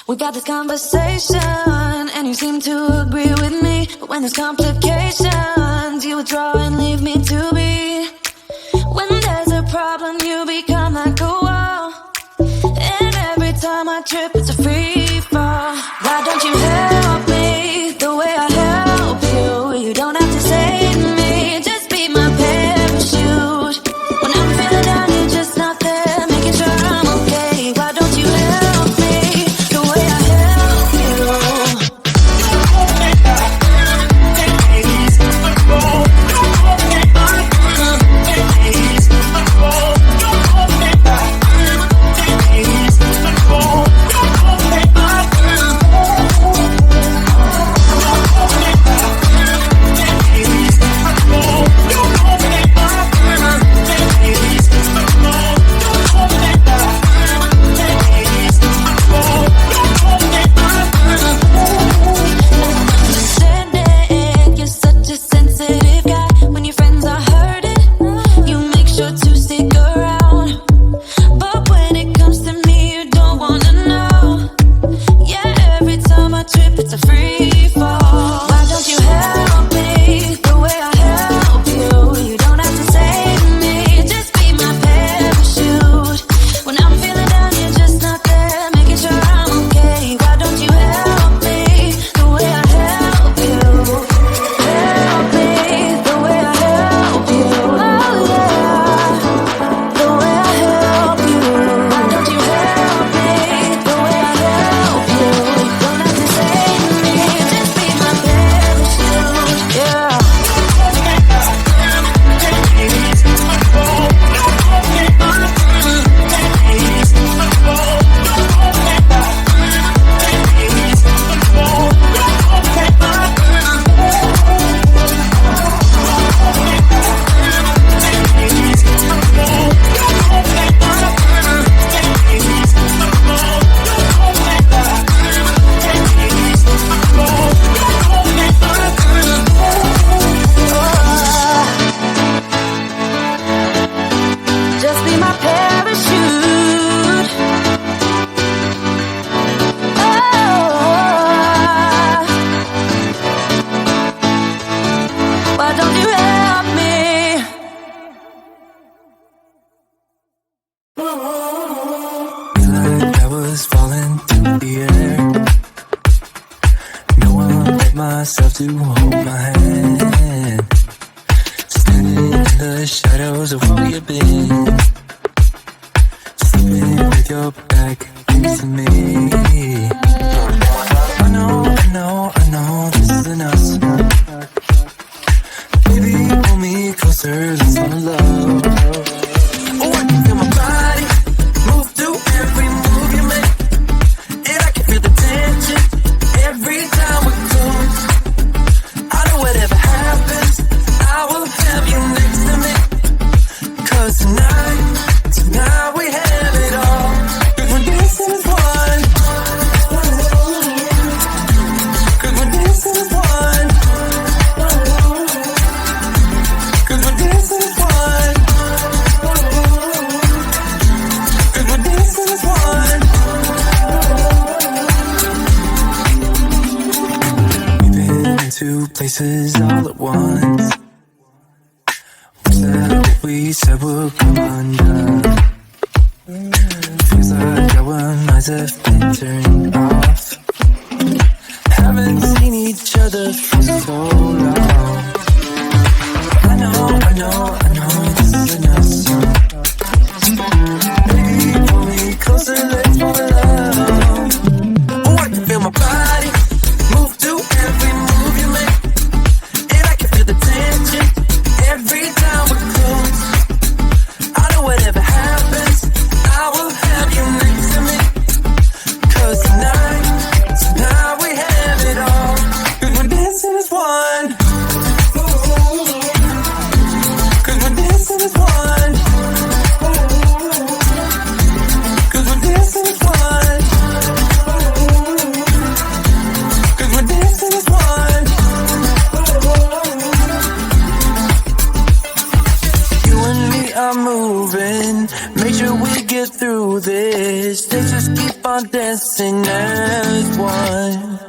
We got this conversation, and you seem to agree with me. But when there's complications, you withdraw and leave me to be. When there's a problem, you become like a wall. And every time I trip, it's a free fall. Why don't you help me the way I help you? You don't have to save me, just be my parachute. When I'm feeling down, you're just not there, making sure I'm okay. Why don't you help me the way I help you? To hold my hand, standing in the shadows of where you've been, sleeping with your back next to me. I know, this isn't us. Baby, pull me closer, let's fall in love. Oh, I can feel my body move through every move you make, and I can feel the tension every time we close. Whatever happens, I will have you next to me. 'Cause tonight we have it all. 'Cause we're dancing as one. 'Cause we're dancing as one. 'Cause we're dancing as one. 'Cause we're dancing as one. Two places all at once. What's that what we said would come undone? Feels like our minds have been turned off. Haven't seen each other for so long. I know, this isn't us. Baby, pull me closer, let's fall in love. Oh, I can feel my body move through every move you make, and I can feel the tension every time we're close. I know whatever happens, I will have you next to me. 'Cause tonight we have it all. 'Cause we're dancing as one. through this. Let's just keep on dancing as one.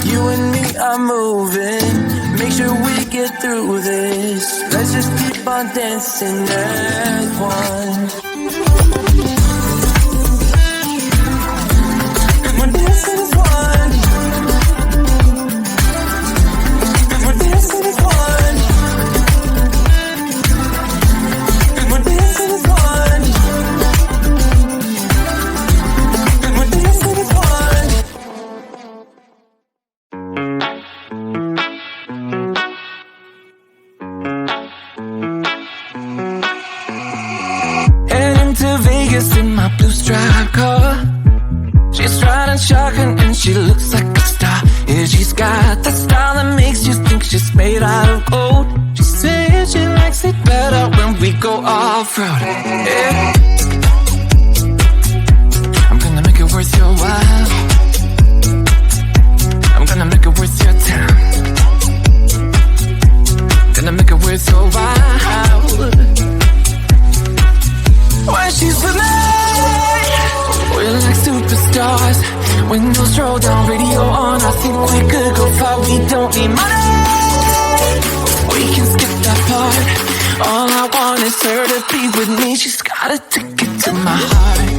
You and me are moving. Make sure we get through this. Let's just keep on dancing as one. And we're dancing as one. And we're dancing as one. And we're dancing as one. And we're dancing as one. Vegas in my blue striped car. She's riding shotgun and she looks like a star. Yeah, she's got that style that makes you think she's made out of gold. She says she likes it better when we go off-road. Yeah. I'm gonna make it worth your while. I'm gonna make it worth your time. Gonna make it worth your while. When she's with me, we're like superstars. Windows roll down, radio on. I think we could go far, we don't need money. We can skip that part. All I want is her to be with me. She's got a ticket to my heart.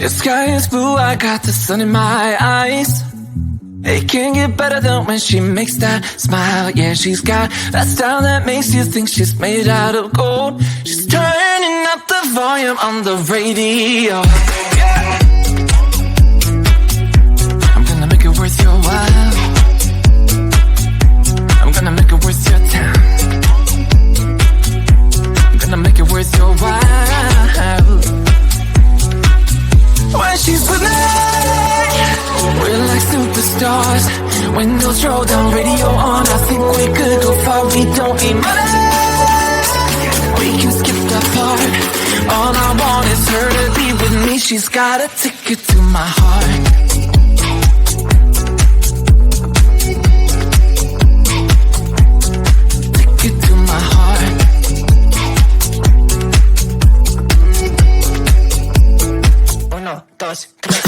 The sky is blue, I got the sun in my eyes. It can't get better than when she makes that smile. Yeah, she's got that style that makes you think she's made out of gold. She's turning up the volume on the radio. Yeah. I'm gonna make it worth your while. I'm gonna make it worth your time. I'm gonna make it worth your while. When she's with me, we're like superstars. Windows roll down, radio on. I think we could go far, we don't need money. We can skip that part. All I want is her to be with me. She's got a ticket to my heart. Ticket to my heart. Uno, dos, tres,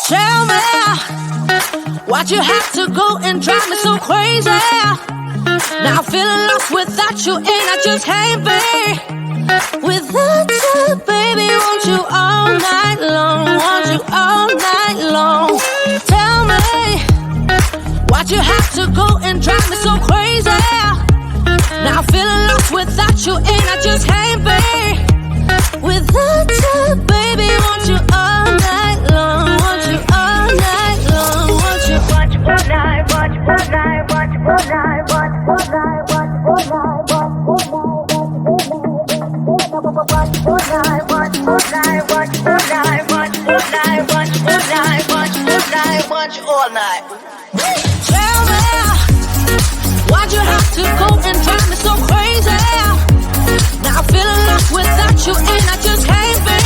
Tell me, why'd you have to go and drive me so crazy? Now I'm feeling lost without you, and I just can't be without you, baby. Want you all night long, want you all night long. Tell me, why'd you have to go and drive me so crazy? Now I'm feeling lost without you, and I just can't be without you, baby. Want you all night long, want you all night long, want you all night, want you all night, want you all night, want you all night, want you all night, want you all night, want you all night, want you all night, want you all night, want you all night, want you all night, want you all night. Tell me, why'd you have to go and drive me so crazy? Now I'm feeling lost without you, and I just can't be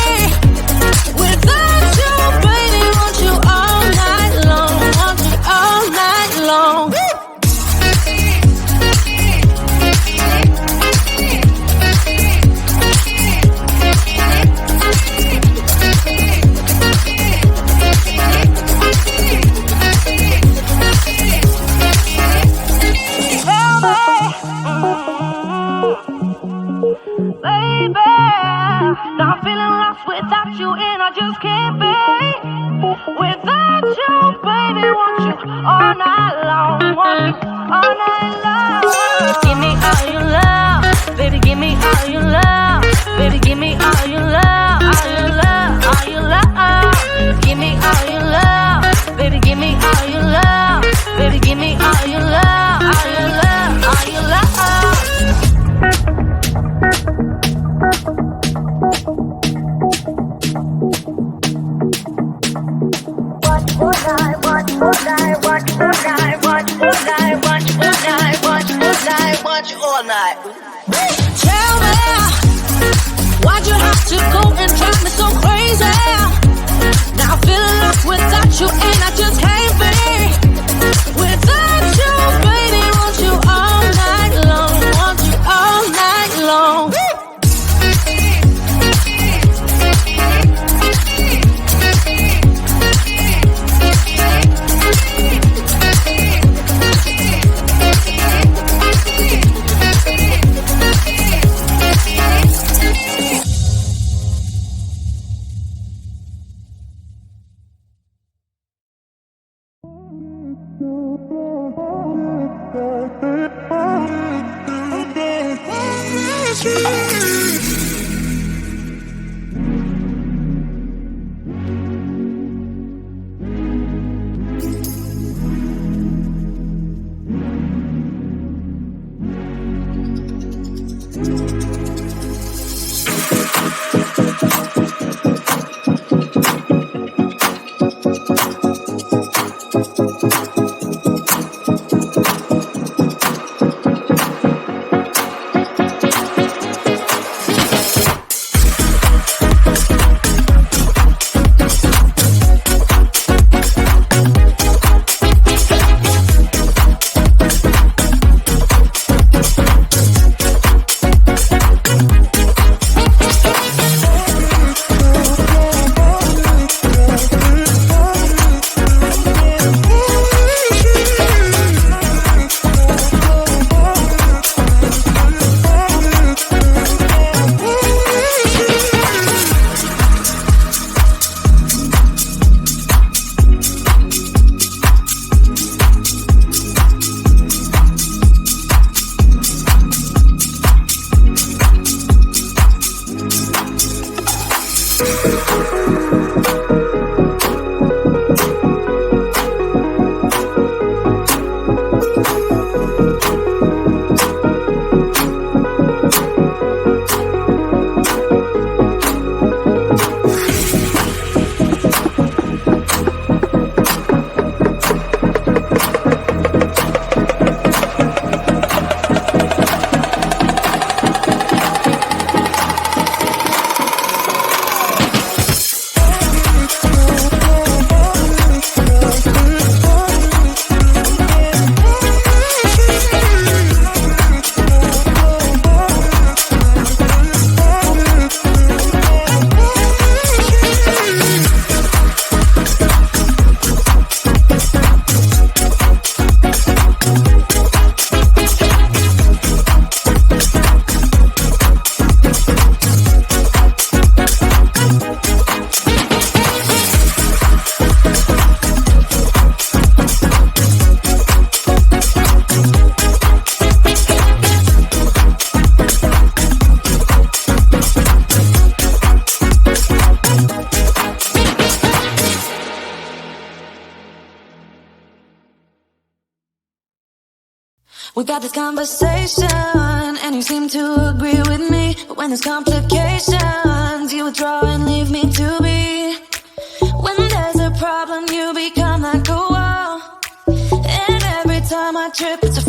without you, baby. Want you all night long, want you all night long. and I just can't be without you, baby. Want you all night long, want you all night long. Give me all your love, baby. Give me all your love, baby. Give me all your love, all your love, all your love. Give me all your love, baby. Give me all your love, baby. Give me all your love, all your love, all your love. Watch all night. Tell me, why'd you have to go and drive me so crazy? Now I'm feeling lost without you, and I just can't be without you, baby. Want you all night long, want you all night long. We got this conversation, and you seem to agree with me. But when there's complications, you withdraw and leave me to be. When there's a problem, you become like a wall. And every time I trip, it's a